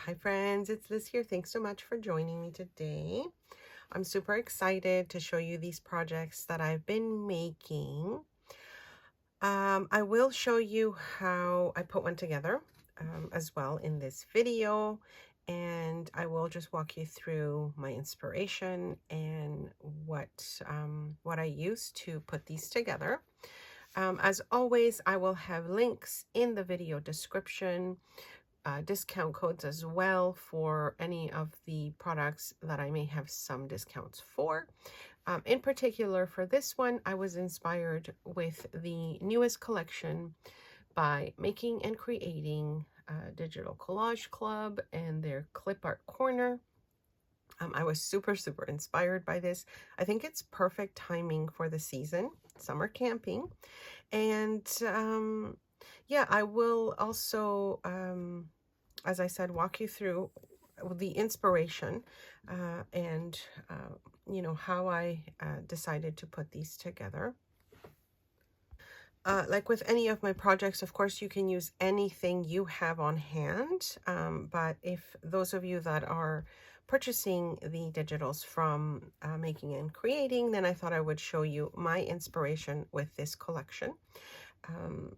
Hi friends, it's Liz here. Thanks so much for joining me today. I'm super excited to show you these projects that I've been making. I will show you how I put one together as well in this video, and I will just walk you through my inspiration and what I use to put these together. As always, I will have links in the video description, discount codes as well for any of the products that I may have some discounts for. In particular, for this one, I was inspired with the newest collection by Making and Creating Digital Collage Club and their Clip Art Corner. I was super inspired by this. I think it's perfect timing for the season, summer camping. And yeah, I will also, as I said, walk you through the inspiration and you know, how I decided to put these together. Like with any of my projects, of course, you can use anything you have on hand. But if those of you that are purchasing the digitals from Making and Creating, then I thought I would show you my inspiration with this collection.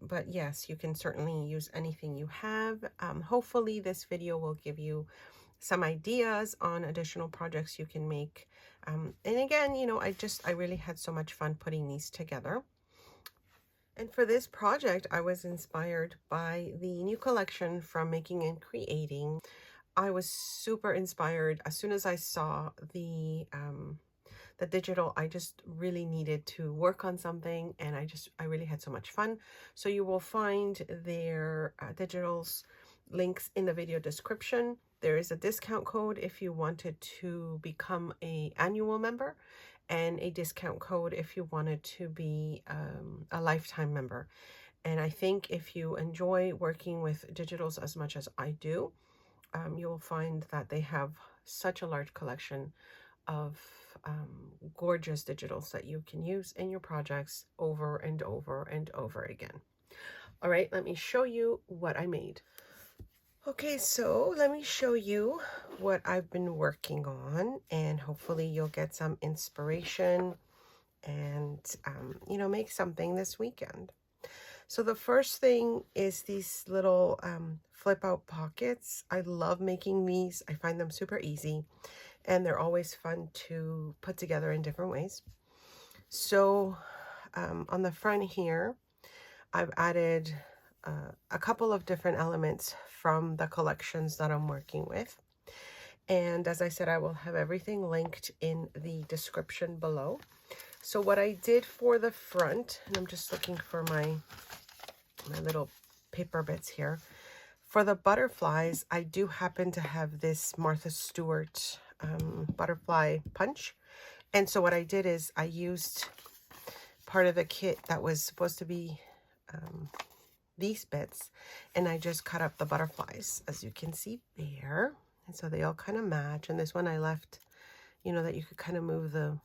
But yes, you can certainly use anything you have. Hopefully this video will give you some ideas on additional projects you can make. And again, you know, I really had so much fun putting these together. And for this project, I was inspired by the new collection from Making and Creating. I was super inspired as soon as I saw the digital. I just really needed to work on something, and I really had so much fun. So you will find their digitals links in the video description. There is a discount code if you wanted to become an annual member, and a discount code if you wanted to be a lifetime member. And I think if you enjoy working with digitals as much as I do, you will find that they have such a large collection of gorgeous digitals that you can use in your projects over and over and over again. All right, let me show you what I made. Okay, so let me show you what I've been working on, and hopefully you'll get some inspiration and, you know, make something this weekend. So the first thing is these little flip out pockets. I love making these. I find them super easy, and they're always fun to put together in different ways. So on the front here, I've added a couple of different elements from the collections that I'm working with. And as I said, I will have everything linked in the description below. So what I did for the front, and I'm just looking for my little paper bits here. For the butterflies, I do happen to have this Martha Stewart butterfly punch. And so what I did is I used part of the kit that was supposed to be these bits, and I just cut up the butterflies, as you can see there. And so they all kind of match. And this one I left, you know, that you could kind of move the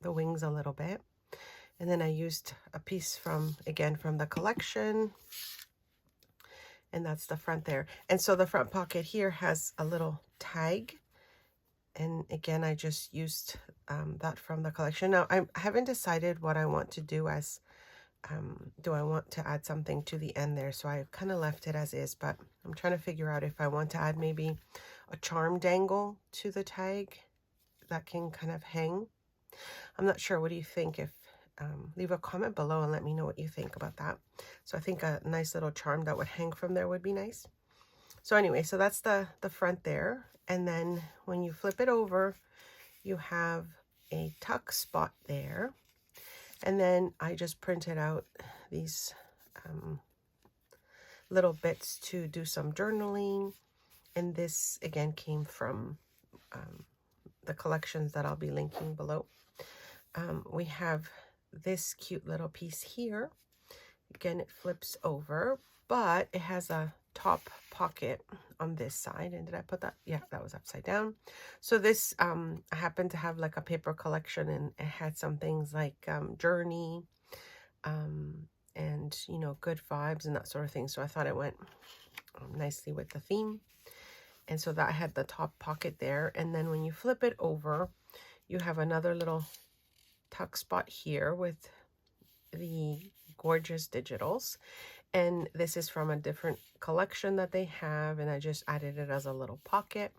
wings a little bit. And then I used a piece from, again, from the collection. And that's the front there. And so the front pocket here has a little tag. And again, I just used that from the collection. Now, I haven't decided what I want to do as, do I want to add something to the end there? So I kind of left it as is, but I'm trying to figure out if I want to add maybe a charm dangle to the tag that can kind of hang. I'm not sure. What do you think? If leave a comment below and let me know what you think about that. So I think a nice little charm that would hang from there would be nice. So anyway, so that's the front there. And then when you flip it over, you have a tuck spot there. And then I just printed out these little bits to do some journaling. And this, again, came from the collections that I'll be linking below. We have this cute little piece here. Again, it flips over, but it has a top pocket on this side. And did I put that? Yeah, that was upside down. So this, I happened to have like a paper collection, and it had some things like journey, and, you know, good vibes and that sort of thing. So I thought it went nicely with the theme. And so that had the top pocket there. And then when you flip it over, you have another little tuck spot here with the gorgeous digitals. And this is from a different collection that they have, and I just added it as a little pocket.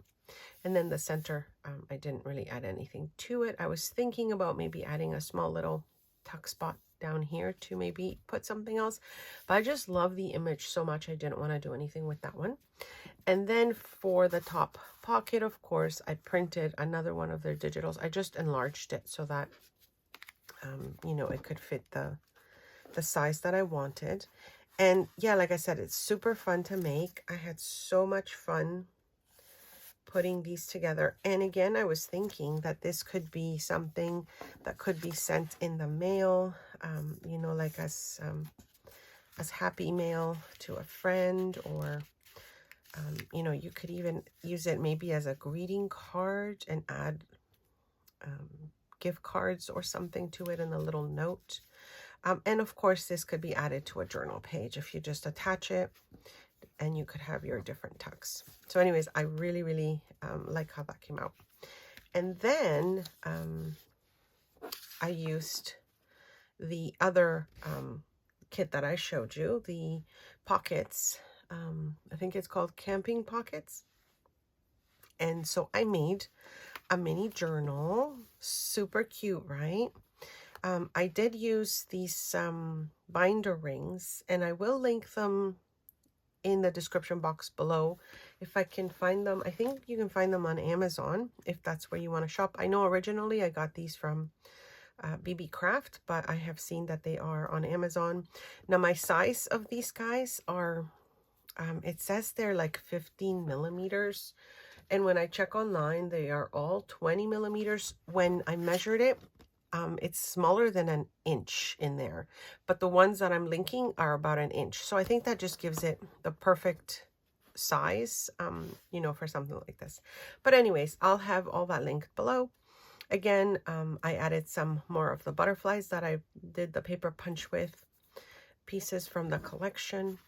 And then the center, I didn't really add anything to it. I was thinking about maybe adding a small little tuck spot down here to maybe put something else, but I just love the image so much I didn't want to do anything with that one. And then for the top pocket, of course, I printed another one of their digitals. I just enlarged it so that you know, it could fit the size that I wanted. And yeah, like I said, it's super fun to make. I had so much fun putting these together. And again, I was thinking that this could be something that could be sent in the mail, you know, like as happy mail to a friend, or you know, you could even use it maybe as a greeting card and add gift cards or something to it in a little note. And of course, this could be added to a journal page if you just attach it, and you could have your different tucks. So anyways, I really, really like how that came out. And then I used the other kit that I showed you, the pockets. I think it's called camping pockets. And so I made a mini journal, super cute, right? I did use these binder rings, and I will link them in the description box below if I can find them. I think you can find them on Amazon if that's where you want to shop. I know originally I got these from BB Craft, but I have seen that they are on Amazon. Now my size of these guys are, it says they're like 15 millimeters. And when I check online, they are all 20 millimeters. When I measured it, it's smaller than an inch in there, but the ones that I'm linking are about an inch. So I think that just gives it the perfect size, you know, for something like this. But anyways, I'll have all that linked below. Again, I added some more of the butterflies that I did the paper punch with, pieces from the collection.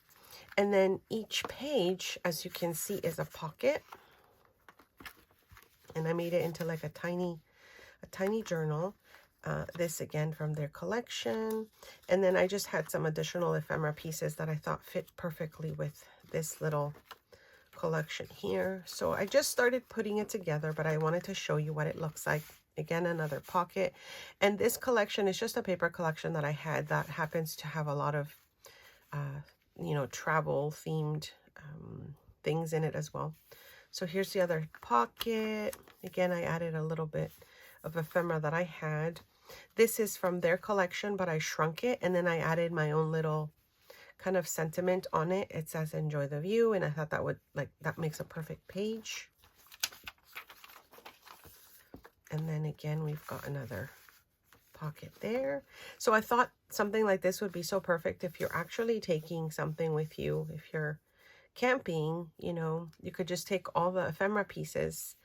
And then each page, as you can see, is a pocket. And I made it into like a tiny journal. This again from their collection. And then I just had some additional ephemera pieces that I thought fit perfectly with this little collection here. So I just started putting it together, but I wanted to show you what it looks like. Again, another pocket. And this collection is just a paper collection that I had that happens to have a lot of, you know, travel themed things in it as well. So here's the other pocket. Again, I added a little bit of ephemera that I had. This is from their collection, but I shrunk it, and then I added my own little kind of sentiment on it. It says enjoy the view, and I thought that would, like, that makes a perfect page. And then again, we've got another pocket there. So I thought something like this would be so perfect if you're actually taking something with you. If you're camping, you know, you could just take all the ephemera pieces,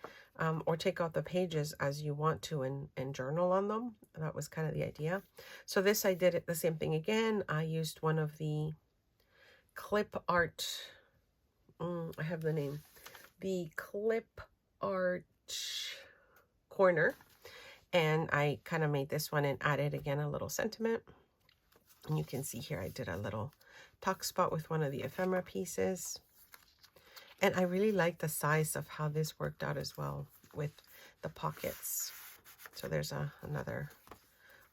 or take out the pages as you want to, and journal on them. That was kind of the idea. So this, I did it the same thing again. I used one of the clip art, I have the name, the clip art corner, and I kind of made this one and added again a little sentiment. And you can see here I did a little tuck spot with one of the ephemera pieces. And I really like the size of how this worked out as well with the pockets. So there's another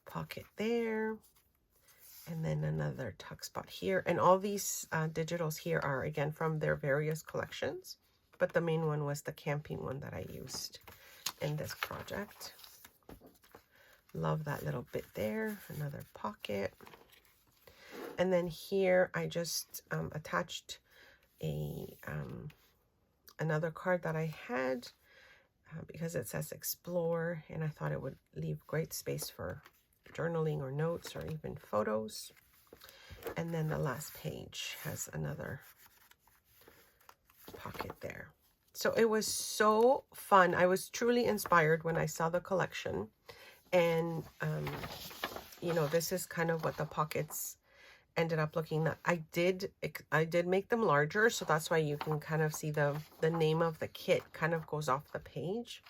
pocket there. And then another tuck spot here. And all these digitals here are, again, from their various collections. But the main one was the camping one that I used in this project. Love that little bit there. Another pocket. And then here I just attached another card that I had because it says explore, and I thought it would leave great space for journaling or notes or even photos. And then the last page has another pocket there. So it was so fun. I was truly inspired when I saw the collection. And, you know, this is kind of what the pockets ended up looking that I did make them larger, so that's why you can kind of see the name of the kit kind of goes off the page.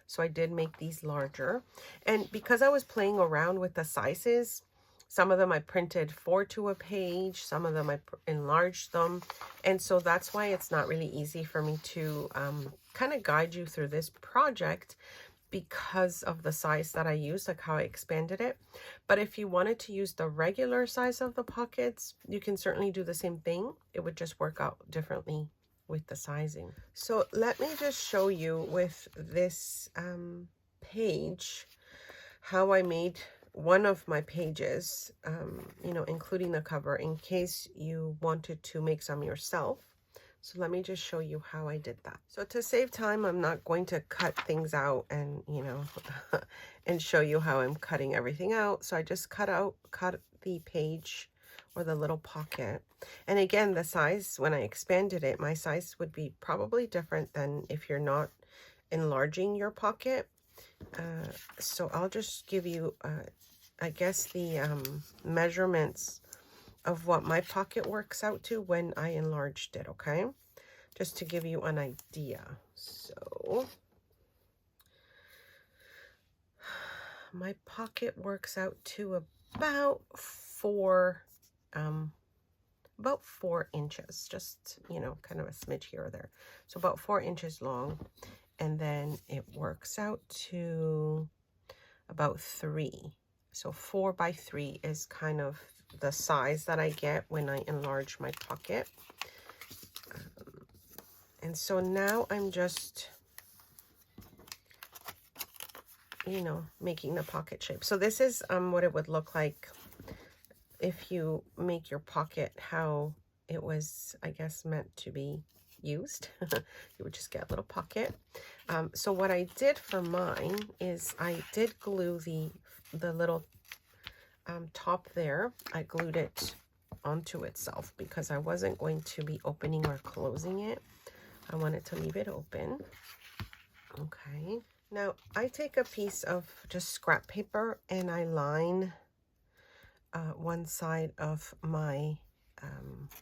So I did make these larger, and because I was playing around with the sizes, some of them I printed 4 to a page, some of them I enlarged them, and so that's why it's not really easy for me to kind of guide you through this project, because of the size that I used, like how I expanded it. But if you wanted to use the regular size of the pockets, you can certainly do the same thing. It would just work out differently with the sizing. So let me just show you with this page how I made one of my pages, you know, including the cover, in case you wanted to make some yourself. So let me just show you how I did that. So to save time, I'm not going to cut things out and, you know, and show you how I'm cutting everything out. So I just cut the page or the little pocket. And again, the size, when I expanded it, my size would be probably different than if you're not enlarging your pocket. So I'll just give you, I guess, the measurements of what my pocket works out to when I enlarged it, okay? Just to give you an idea. So my pocket works out to about 4 inches, just, you know, kind of a smidge here or there. So about 4 inches long, and then it works out to about 3. So 4 by 3 is kind of the size that I get when I enlarge my pocket. And so now I'm just, you know, making the pocket shape. So this is what it would look like if you make your pocket how it was, I guess, meant to be used. You would just get a little pocket. So what I did for mine is I did glue the little top there. I glued it onto itself because I wasn't going to be opening or closing it. I wanted to leave it open. Okay. Now I take a piece of just scrap paper and I line one side of my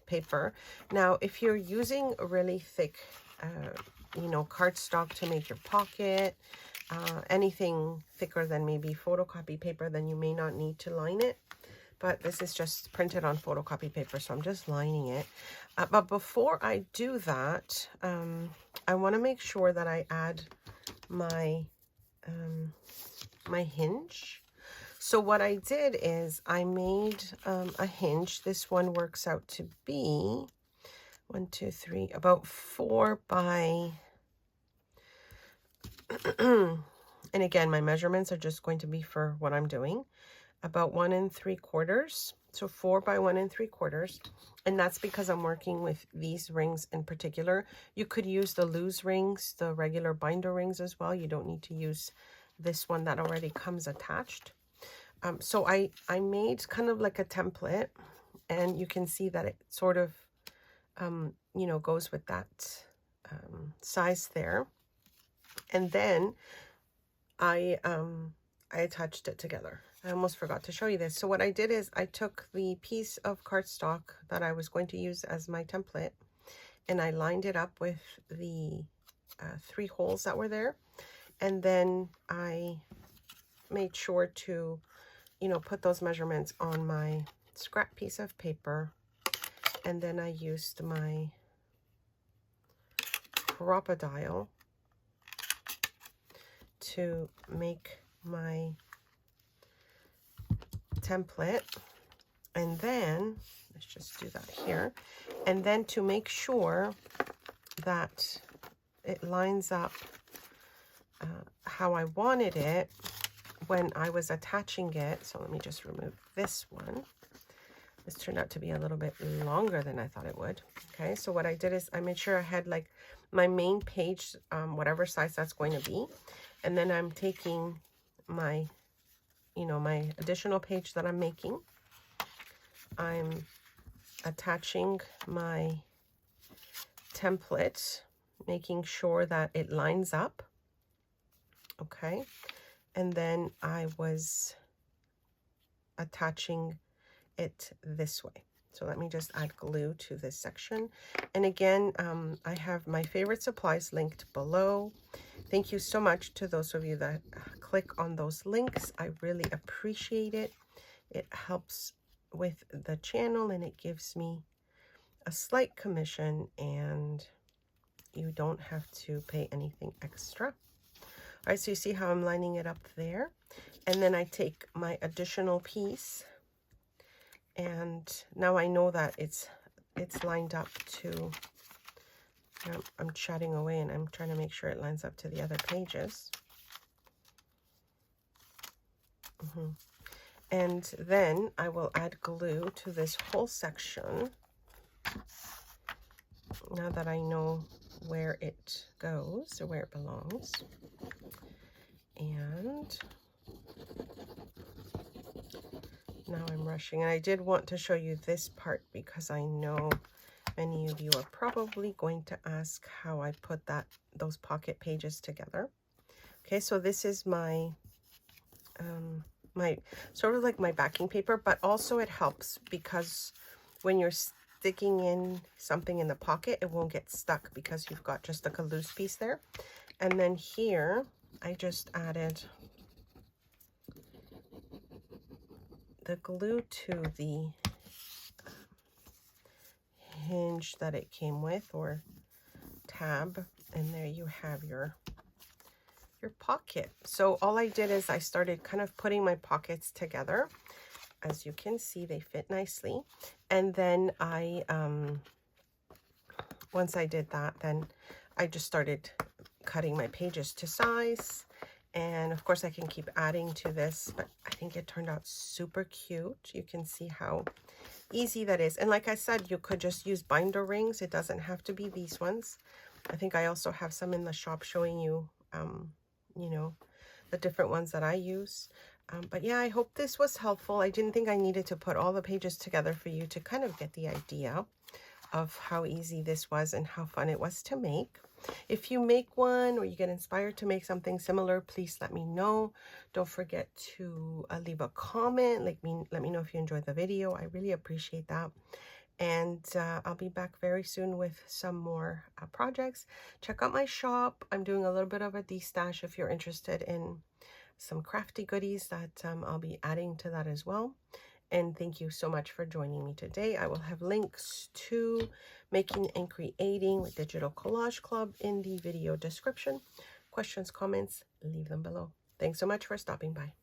paper. Now, if you're using a really thick, you know, cardstock to make your pocket, anything thicker than maybe photocopy paper, then you may not need to line it. But this is just printed on photocopy paper, so I'm just lining it. But before I do that, I want to make sure that I add my my hinge. So what I did is I made a hinge. This one works out to be 1, 2, 3, about 4 by, and again, my measurements are just going to be for what I'm doing, about 1 3/4. So 4 by 1 3/4. And that's because I'm working with these rings in particular. You could use the loose rings, the regular binder rings as well. You don't need to use this one that already comes attached. So I made kind of like a template, and you can see that it sort of, you know, goes with that size there. And then I attached it together. I almost forgot to show you this. So what I did is I took the piece of cardstock that I was going to use as my template, and I lined it up with the 3 holes that were there. And then I made sure to, you know, put those measurements on my scrap piece of paper. And then I used my Crop-A-Dile to make my template. And then let's just do that here. And then to make sure that it lines up how I wanted it when I was attaching it. So let me just remove this one. This turned out to be a little bit longer than I thought it would. Okay, so what I did is I made sure I had like my main page, whatever size that's going to be. And then I'm taking my, you know, my additional page that I'm making. I'm attaching my template, making sure that it lines up. Okay, and then I was attaching it this way. So let me just add glue to this section. And again, I have my favorite supplies linked below. Thank you so much to those of you that click on those links. I really appreciate it. It helps with the channel and it gives me a slight commission, and you don't have to pay anything extra. All right, so you see how I'm lining it up there? And then I take my additional piece, and now I know that it's lined up to, I'm chatting away and I'm trying to make sure it lines up to the other pages. And then I will add glue to this whole section now that I know where it goes or where it belongs. And now I'm rushing, and I did want to show you this part because I know many of you are probably going to ask how I put those pocket pages together. Okay, so this is my my sort of like my backing paper, but also it helps because when you're sticking in something in the pocket, it won't get stuck because you've got just like a loose piece there. And then here I just added the glue to the hinge that it came with, or tab, and there you have your pocket. So all I did is I started kind of putting my pockets together. As you can see, they fit nicely. And then I once I did that, then I just started cutting my pages to size. And of course I can keep adding to this, but I think it turned out super cute. You can see how easy that is. And like I said, you could just use binder rings. It doesn't have to be these ones. I think I also have some in the shop showing you, you know, the different ones that I use. But yeah, I hope this was helpful. I didn't think I needed to put all the pages together for you to kind of get the idea of how easy this was and how fun it was to make. If you make one or you get inspired to make something similar, please let me know. Don't forget to leave a comment. Let me know if you enjoyed the video. I really appreciate that. And I'll be back very soon with some more projects. Check out my shop. I'm doing a little bit of a de-stash if you're interested in some crafty goodies that I'll be adding to that as well. And thank you so much for joining me today. I will have links to Making and Creating with Digital Collage Club in the video description. Questions, comments, leave them below. Thanks so much for stopping by.